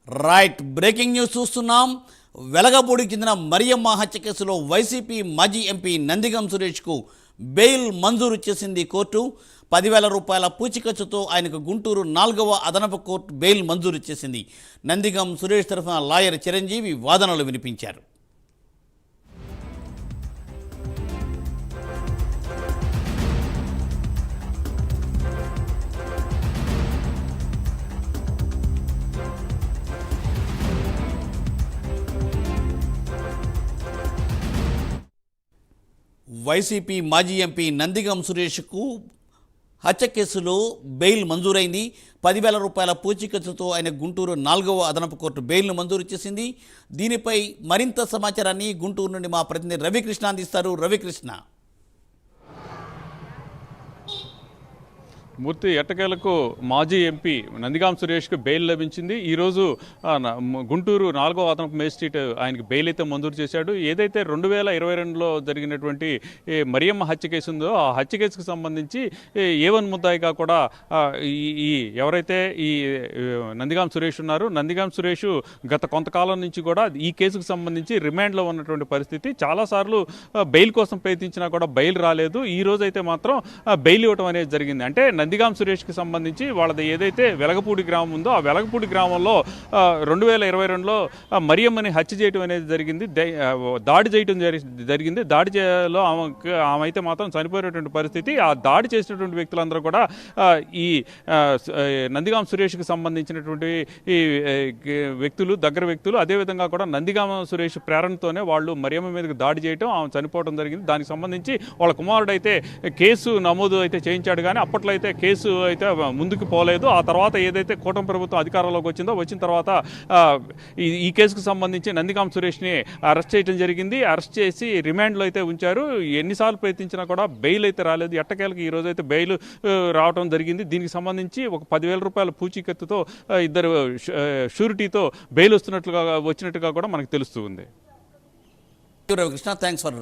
Right breaking news చూస్తున్నాం. వెలగపూడికి చెందిన మరియమ్మ హత్య కేసులో వైసీపీ మాజీ ఎంపీ నందిగం సురేష్కు బెయిల్ మంజూరు చేసింది కోర్టు. 10,000 రూపాయల పూచికత్తుతో ఆయనకు గుంటూరు 4వ అదనపు కోర్టు బెయిల్ మంజూరు చేసింది. నందిగం సురేష్ తరఫున లాయర్ చిరంజీవి వాదనలు వినిపించారు. వైసీపీ మాజీ ఎంపీ నందిగం సురేష్కు హత్య కేసులో బెయిల్ మంజూరైంది. 10,000 రూపాయల పూచికత్తుతో ఆయన గుంటూరు 4వ అదనపు కోర్టు బెయిల్ను మంజూరు చేసింది. దీనిపై మరింత సమాచారాన్ని గుంటూరు నుండి మా ప్రతినిధి రవికృష్ణ అందిస్తారు. రవికృష్ణ. మూర్తి ఎట్టకేలకు మాజీ ఎంపీ నందిగాం సురేష్కు బెయిల్ లభించింది. ఈరోజు గుంటూరు 4వ అదనపు మేజిస్ట్రేట్ ఆయనకి బెయిల్ అయితే మంజూరు చేశాడు. ఏదైతే 2022లో జరిగినటువంటి మరియమ్మ హత్య కేసు ఉందో ఆ హత్య కేసుకు సంబంధించి A1 ముద్దాయిగా కూడా ఈ ఎవరైతే ఈ నందిగాం సురేష్ ఉన్నారో నందిగాం సురేష్ గత కొంతకాలం నుంచి కూడా ఈ కేసుకు సంబంధించి రిమాండ్లో ఉన్నటువంటి పరిస్థితి. చాలాసార్లు బెయిల్ కోసం ప్రయత్నించినా కూడా బెయిల్ రాలేదు. ఈ రోజు అయితే మాత్రం బెయిల్ ఇవ్వడం అనేది జరిగింది. అంటే నందిగాం సురేష్కి సంబంధించి వాళ్ళది ఏదైతే వెలగపూడి గ్రామం ఉందో ఆ వెలగపూడి గ్రామంలో 2022లో మరియమ్మని హత్య చేయడం అనేది జరిగింది. దాడి చేయడం జరిగింది. దాడి చేయలో ఆమె అయితే మాత్రం చనిపోయేటువంటి పరిస్థితి. ఆ దాడి చేసినటువంటి వ్యక్తులందరూ కూడా ఈ నందిగాం సురేష్కి సంబంధించినటువంటి ఈ వ్యక్తులు, దగ్గర వ్యక్తులు. అదేవిధంగా కూడా నందిగాం సురేష్ ప్రేరణతోనే వాళ్ళు మరియమ్మ మీదకి దాడి చేయడం, ఆమె చనిపోవడం జరిగింది. దానికి సంబంధించి వాళ్ళ కుమారుడు అయితే కేసు నమోదు అయితే చేయించాడు. కానీ అప్పట్లో అయితే కేసు అయితే ముందుకు పోలేదు. ఆ తర్వాత ఏదైతే కూటమి ప్రభుత్వం అధికారంలోకి వచ్చిన తర్వాత ఈ కేసుకు సంబంధించి నందిగాం సురేష్ని అరెస్ట్ చేయడం జరిగింది. అరెస్ట్ చేసి రిమాండ్లో అయితే ఉంచారు. ఎన్నిసార్లు ప్రయత్నించినా కూడా బెయిల్ అయితే రాలేదు. ఎట్టకేలకు ఈ రోజు అయితే బెయిల్ రావడం జరిగింది. దీనికి సంబంధించి ఒక 10,000 రూపాయల పూచీకత్తుతో ఇద్దరు షూరిటీతో బెయిల్ వచ్చినట్టుగా కూడా మనకు తెలుస్తూ ఉంది. Ravikrishna, thanks for